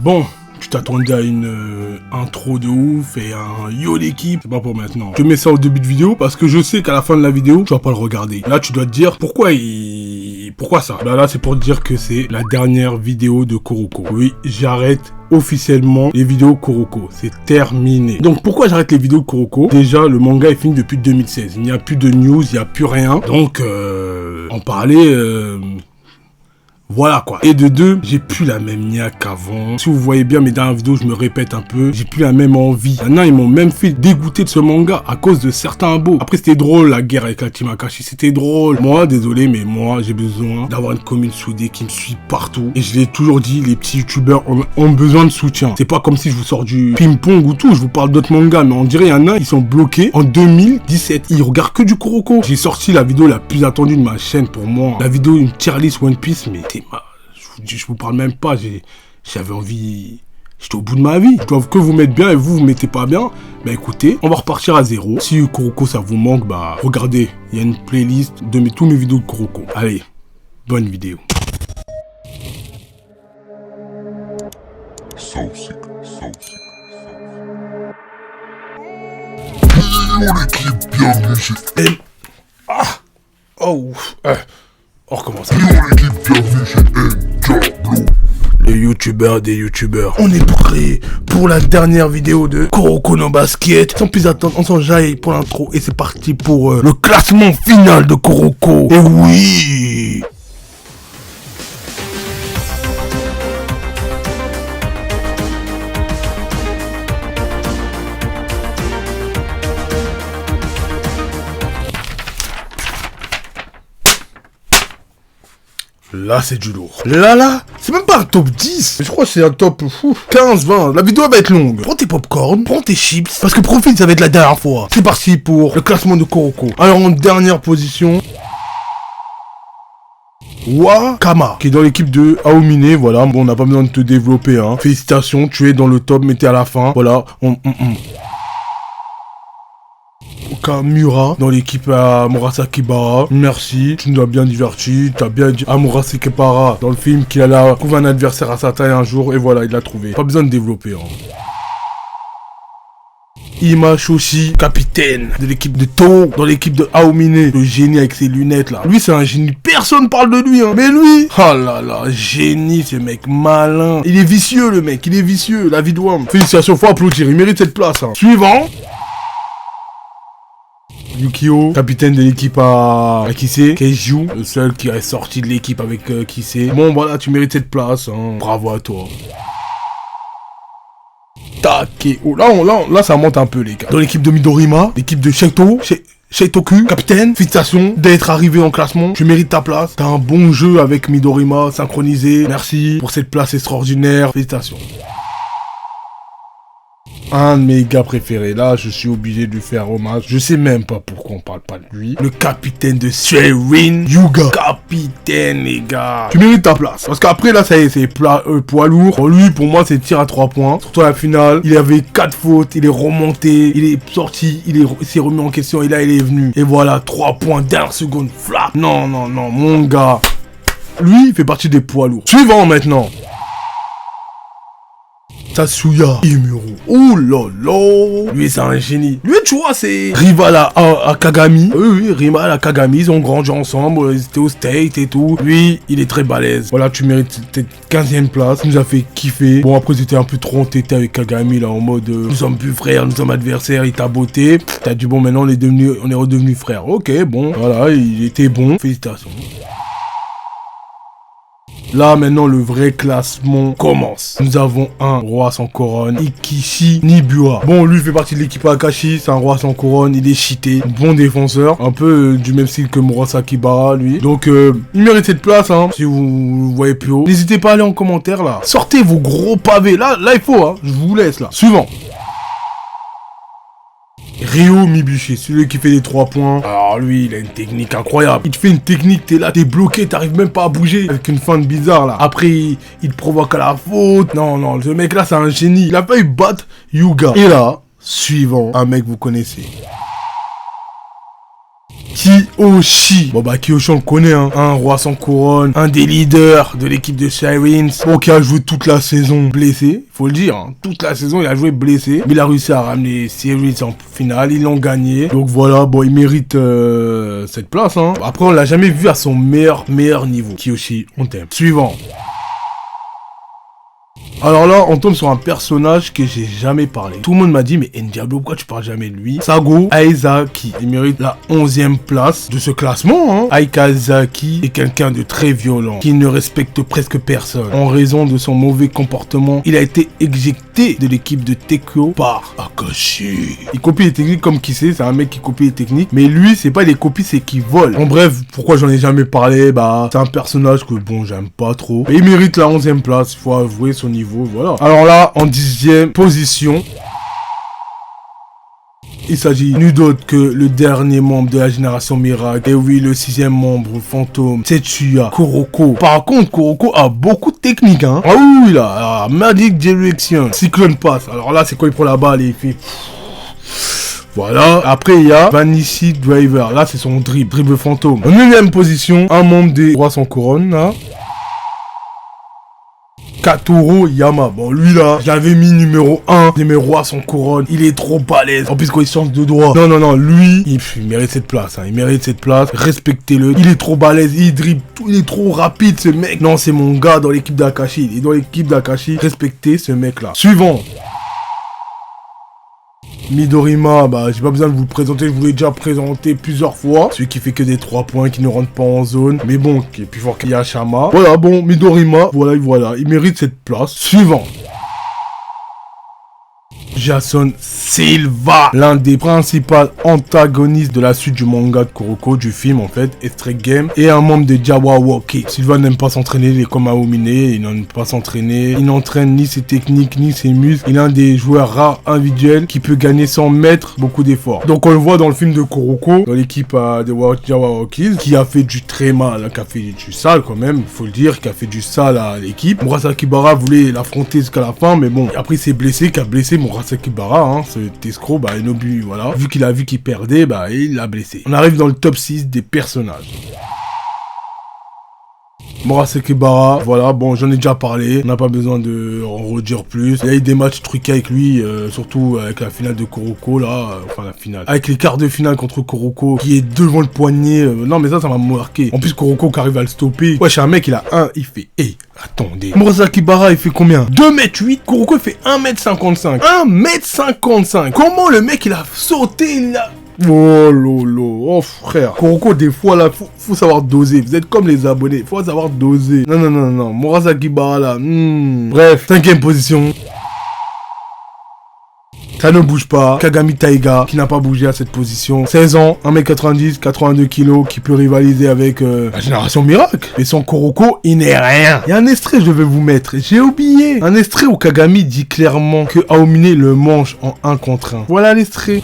Bon, tu t'attendais à une intro de ouf et un yo l'équipe, c'est pas pour maintenant. Je mets ça au début de vidéo parce que je sais qu'à la fin de la vidéo, tu vas pas le regarder. Là, tu dois te dire pourquoi ça. Là, c'est pour te dire que c'est la dernière vidéo de Kuroko. Oui, j'arrête officiellement les vidéos Kuroko. C'est terminé. Donc, pourquoi j'arrête les vidéos de Kuroko? Déjà, le manga est fini depuis 2016. Il n'y a plus de news, il n'y a plus rien. Donc, en parler... Voilà quoi. Et de deux, j'ai plus la même niaque qu'avant. Si vous voyez bien mes dernières vidéos, je me répète un peu. J'ai plus la même envie. Maintenant, ils m'ont même fait dégoûter de ce manga à cause de certains beaux. Après, c'était drôle la guerre avec la Team Akashi. C'était drôle. Moi, désolé, mais moi, j'ai besoin d'avoir une commune soudée qui me suit partout. Et je l'ai toujours dit, les petits youtubeurs ont besoin de soutien. C'est pas comme si je vous sors du ping-pong ou tout. Je vous parle d'autres mangas. Mais on dirait, il y en a, ils sont bloqués en 2017. Ils regardent que du Kuroko. J'ai sorti la vidéo la plus attendue de ma chaîne pour moi. La vidéo, une tier list One Piece, mais je vous parle même pas, j'avais envie, j'étais au bout de ma vie. Je dois que vous mettre bien et vous mettez pas bien. Bah écoutez, on va repartir à zéro. Si Kuroko ça vous manque, bah regardez, il y a une playlist de tous mes vidéos de Kuroko. Allez, bonne vidéo. On recommence. Les youtubeurs des youtubeurs. On est prêt pour la dernière vidéo de Kuroko no Basket. Sans plus attendre, on s'enjaille pour l'intro et c'est parti pour le classement final de Kuroko. Et oui! Là, c'est du lourd. Là, c'est même pas un top 10. Je crois que c'est un top 15, 20. La vidéo va être longue. Prends tes popcorn, prends tes chips. Parce que profite, ça va être la dernière fois. C'est parti pour le classement de Kuroko. Alors, en dernière position... Wakama, qui est dans l'équipe de Aomine. Voilà, bon, on n'a pas besoin de te développer, hein. Félicitations, tu es dans le top, mais t'es à la fin. Voilà, Kamura dans l'équipe à Murasaki Bara. Merci, tu nous as bien diverti. T'as bien dit à Murasaki Bara dans le film qu'il allait trouver un adversaire à sa taille un jour. Et voilà, il l'a trouvé. Pas besoin de développer. Hein. Ima Shoshi, capitaine de l'équipe de Toho, dans l'équipe de Aomine. Le génie avec ses lunettes là. Lui c'est un génie, personne parle de lui hein. Mais lui, oh là là, génie, ce mec malin. Il est vicieux le mec, il est vicieux, la vie de Wam. Félicitations, faut applaudir, il mérite cette place hein. Suivant. Yukio, capitaine de l'équipe à Kise, Keiju, le seul qui est sorti de l'équipe avec Kise. Bon voilà, tu mérites cette place, hein. Bravo à toi. Takeo, là ça monte un peu les gars. Dans l'équipe de Midorima, l'équipe de Sheitoku, capitaine, félicitations d'être arrivé en classement. Tu mérites ta place. T'as un bon jeu avec Midorima, synchronisé. Merci pour cette place extraordinaire. Félicitations. Un de mes gars préférés, là je suis obligé de lui faire hommage. Je sais même pas pourquoi on parle pas de lui. Le capitaine de Seirin Yuga. Capitaine les gars. Tu mérites ta place. Parce qu'après là ça y est, c'est poids lourd. Bon, lui pour moi c'est tir à 3 points. Surtout à la finale, il avait 4 fautes, il est remonté, il est sorti, il s'est remis en question et là il est venu. Et voilà, 3 points, dernière seconde, flap. Non, mon gars. Lui il fait partie des poids lourds. Suivant maintenant. Tatsuya Imuro. Oh là là. Lui c'est un génie. Lui tu vois c'est rival à Kagami. Oui, rival à Kagami. Ils ont grandi ensemble. Ils étaient au State et tout. Lui il est très balèze. Voilà tu mérites cette 15e place. Il nous a fait kiffer. Bon après c'était un peu trop entêté avec Kagami là en mode nous sommes plus frères, nous sommes adversaires. Il t'a botté. T'as dit bon maintenant on est redevenus frères. Ok bon. Voilà il était bon. Félicitations. Là, maintenant, le vrai classement commence. Nous avons un roi sans couronne, Ikishi Nibua. Bon, lui fait partie de l'équipe Akashi, c'est un roi sans couronne, il est cheaté, bon défenseur, un peu du même style que Murasaki Bara, lui. Donc, il mérite cette place, hein, si vous voyez plus haut. N'hésitez pas à aller en commentaire, là. Sortez vos gros pavés, là il faut, hein, je vous laisse, là. Suivant. Ryo Mibushi, celui qui fait les 3 points. Alors lui, il a une technique incroyable. Il te fait une technique, t'es là, t'es bloqué, t'arrives même pas à bouger. Avec une feinte bizarre là. Après, il te provoque à la faute. Non, ce mec là, c'est un génie. Il a failli battre Yuga. Et là, suivant, un mec que vous connaissez. Kiyoshi. Bon bah Kiyoshi on le connaît, hein. Un roi sans couronne, un des leaders de l'équipe de Shireen. Bon, qui a joué toute la saison blessé, faut le dire. Hein. Toute la saison il a joué blessé. Mais il a réussi à ramener Series en finale, ils l'ont gagné. Donc voilà, bon il mérite cette place. Hein. Après on l'a jamais vu à son meilleur niveau. Kiyoshi, on t'aime. Suivant. Alors là, on tombe sur un personnage que j'ai jamais parlé. Tout le monde m'a dit, mais Ndiablo, pourquoi tu parles jamais de lui? Sago Aizaki. Il mérite la 11e place de ce classement. Hein. Aizaki est quelqu'un de très violent, qui ne respecte presque personne. En raison de son mauvais comportement, il a été éjecté de l'équipe de Tekyo par Akashi. Il copie les techniques comme qui c'est un mec qui copie les techniques. Mais lui, c'est pas les copies, c'est qu'il vole. En bref, pourquoi j'en ai jamais parlé? Bah, c'est un personnage que bon, j'aime pas trop. Mais il mérite la 11e place, il faut avouer son niveau. Voilà. Alors là, en 10e position, il s'agit nul d'autre que le dernier membre de la génération Miracle. Et oui, le 6e membre fantôme, Tetsuya Kuroko. Par contre, Kuroko a beaucoup de techniques. Hein. Ah oui, là, Magic Direction, Cyclone Pass. Alors là, c'est quoi? Il prend la balle et il fait... Voilà. Après, il y a Vanishing Driver. Là, c'est son dribble fantôme. En 9e position, un membre des rois sans couronne, là. Katoro Yama. Bon, lui là, j'avais mis numéro 1 de mes rois sans couronne. Il est trop balèze. En plus, quand il change de droit. Non, lui, il mérite cette place. Hein. Il mérite cette place. Respectez-le. Il est trop balèze. Il dribble. Il est trop rapide, ce mec. Non, c'est mon gars dans l'équipe d'Akashi. Il est dans l'équipe d'Akashi. Respectez ce mec-là. Suivant. Midorima, bah j'ai pas besoin de vous le présenter, je vous l'ai déjà présenté plusieurs fois. Celui qui fait que des 3 points, qui ne rentre pas en zone, mais bon, qui est plus fort qu'Yashama. Voilà, bon, Midorima, voilà, il mérite cette place. Suivant. Jason Silva, l'un des principaux antagonistes de la suite du manga de Kuroko, du film en fait, Extra Game, et un membre de Jawawaki. Silva n'aime pas s'entraîner, il est comme Aomine, il n'aime pas s'entraîner, il n'entraîne ni ses techniques, ni ses muscles, il est un des joueurs rares individuels qui peut gagner sans mettre beaucoup d'efforts. Donc on le voit dans le film de Kuroko, dans l'équipe de Jawawaki, qui a fait du très mal, hein, qui a fait du sale quand même, faut le dire, qui a fait du sale à l'équipe. Murasaki Bara voulait l'affronter jusqu'à la fin, mais bon, après il s'est blessé, qui a blessé Murasaki Bara, hein, ce escroc, bah Inobu, voilà. Vu qu'il a vu qu'il perdait, bah il l'a blessé. On arrive dans le top 6 des personnages. Murasaki Bara, voilà, bon j'en ai déjà parlé, on n'a pas besoin de en redire plus. Il y a eu des matchs truqués avec lui, surtout avec la finale de Kuroko là, enfin la finale. Avec les quarts de finale contre Kuroko, qui est devant le poignet, non mais ça m'a marqué. En plus Kuroko qui arrive à le stopper, wesh un mec il fait, hey, attendez. Murasaki Bara il fait combien? 2m8, Kuroko il fait 1m55. 1m55. Comment le mec il a sauté, il a... Oh lolo, oh frère. Kuroko des fois là, faut savoir doser. Vous êtes comme les abonnés, faut savoir doser. Non. Murasaki Bara là. Bref, 5e position. Ça ne bouge pas. Kagami Taiga, qui n'a pas bougé à cette position. 16 ans, 1m90, 82 kg, qui peut rivaliser avec la génération Miracle. Mais sans Kuroko, il n'est rien. Il y a un extrait, je vais vous mettre. J'ai oublié. Un extrait où Kagami dit clairement que Aomine le mange en 1 contre 1. Voilà l'extrait.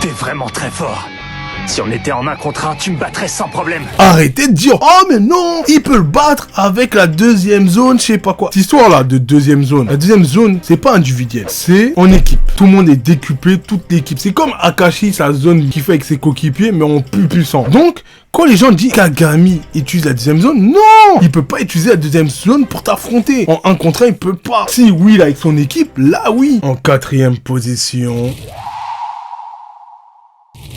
T'es vraiment très fort. Si on était en 1 contre 1, tu me battrais sans problème. Arrêtez de dire, oh mais non, il peut le battre avec la 2e zone, je sais pas quoi. Cette histoire là de 2e zone, la 2e zone, c'est pas individuel, c'est en équipe. Tout le monde est décuplé, toute l'équipe. C'est comme Akashi, sa zone qu'il fait avec ses coéquipiers, mais en plus puissant. Donc, quand les gens disent Kagami utilise la 2e zone, non, il peut pas utiliser la 2e zone pour t'affronter. En 1 contre 1, il peut pas. Si oui, là, avec son équipe, là oui. En 4e position...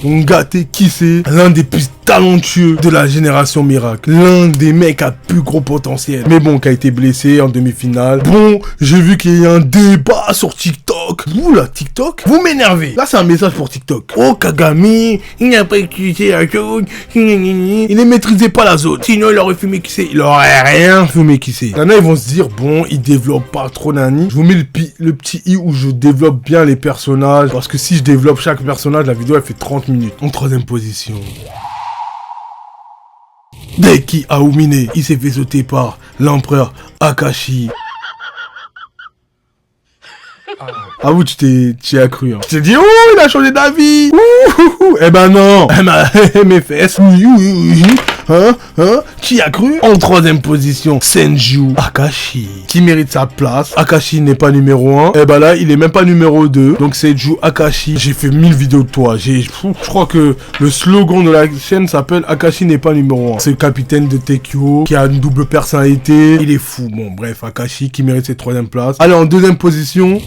Ngate Kisei, l'un des plus talentueux de la génération Miracle. L'un des mecs à plus gros potentiel. Mais bon, qui a été blessé en demi-finale. Bon, j'ai vu qu'il y a un débat sur TikTok. Vous là, TikTok, vous m'énervez. Là, c'est un message pour TikTok. Oh, Kagami, il n'a pas utilisé la zone. Il ne maîtrisait pas la zone. Sinon, il aurait fumé Kisei. Il aurait rien fumé Kisei. Il y en a, ils vont se dire, bon, il développe pas trop nani. Je vous mets le petit i où je développe bien les personnages. Parce que si je développe chaque personnage, la vidéo, elle fait 30 minutes. En 3e position. Deki Aomine, il s'est fait sauter par l'empereur Akashi. Ah vous, tu t'y as cru. Hein. Tu t'es dit, oh, il a changé d'avis. Eh ben non. Mes fesses. Qui a cru? En troisième position, Senju Akashi, qui mérite sa place. Akashi n'est pas numéro 1. Et bah là, il est même pas numéro 2. Donc Senju Akashi, j'ai fait 1000 vidéos de toi. Je crois que le slogan de la chaîne s'appelle Akashi n'est pas numéro 1. C'est le capitaine de Tekyo, qui a une double personnalité. Il est fou. Bon, bref, Akashi qui mérite cette troisième place. Allez, en deuxième position,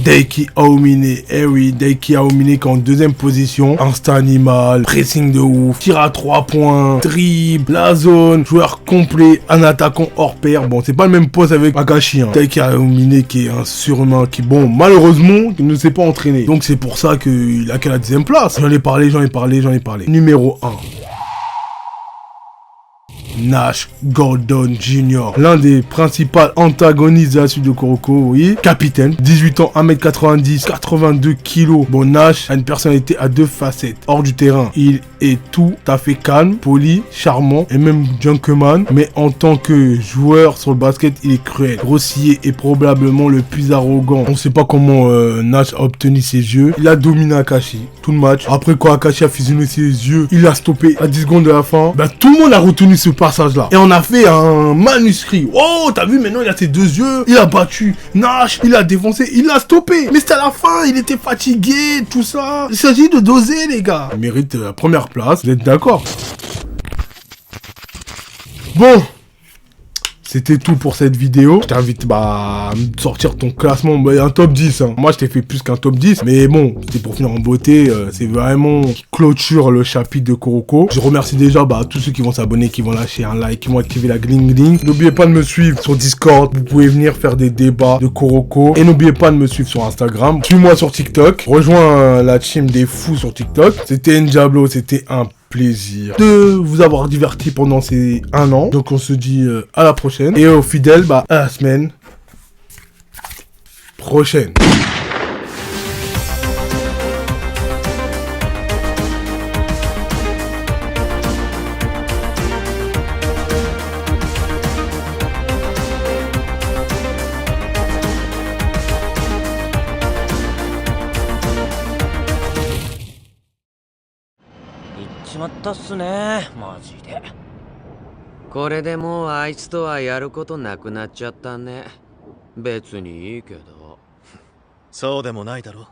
Daiki Aomine, eh oui, Daiki Aomine qui est en deuxième position, instinct animal, pressing de ouf, tir à 3 points, dribble, la zone, joueur complet, un attaquant hors pair. Bon, c'est pas le même poste avec Akashi, hein. Daiki Aomine qui est un surhumain qui, bon, malheureusement, il ne s'est pas entraîné. Donc c'est pour ça qu'il a qu'à la deuxième place. J'en ai parlé. Numéro 1. Nash Gordon Jr., l'un des principaux antagonistes de la suite de Kuroko, oui. Capitaine, 18 ans, 1m90, 82 kg. Bon, Nash a une personnalité à 2 facettes. Hors du terrain, il est tout à fait calme, poli, charmant et même gentleman. Mais en tant que joueur sur le basket, il est cruel, grossier et probablement le plus arrogant. On sait pas comment Nash a obtenu ses yeux. Il a dominé Akashi tout le match. Après, quand Akashi a fusionné ses yeux, il a stoppé à 10 secondes de la fin. Bah, tout le monde a retenu ce passage là et on a fait un manuscrit. Oh, t'as vu, maintenant il a ses 2 yeux, il a battu Nash, il a défoncé, il l'a stoppé, mais c'était à la fin, il était fatigué, tout ça. Il s'agit de doser, les gars. Il mérite la première place, vous êtes d'accord? Bon, c'était tout pour cette vidéo. Je t'invite à me sortir ton classement, un top 10. Hein. Moi, je t'ai fait plus qu'un top 10. Mais bon, c'était pour finir en beauté. C'est vraiment qui clôture le chapitre de Kuroko. Je remercie déjà tous ceux qui vont s'abonner, qui vont lâcher un like, qui vont activer la gling. N'oubliez pas de me suivre sur Discord. Vous pouvez venir faire des débats de Kuroko. Et n'oubliez pas de me suivre sur Instagram. Suis-moi sur TikTok. Rejoins la team des fous sur TikTok. C'était Ndiablo, c'était un plaisir de vous avoir diverti pendant ces 1 an. Donc on se dit à la prochaine. Et aux fidèles, à la semaine prochaine.しまったっすね、マジで。これでもうあいつとはやることなくなっちゃったね。別にいいけど。そうでもないだろ。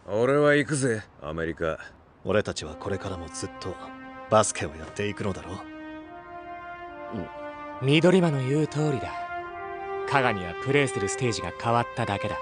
俺は行くぜ、アメリカ。俺たちはこれからもずっとバスケをやっていくのだろう。緑間の言う通りだ。加賀にはプレイするステージが変わっただけだ。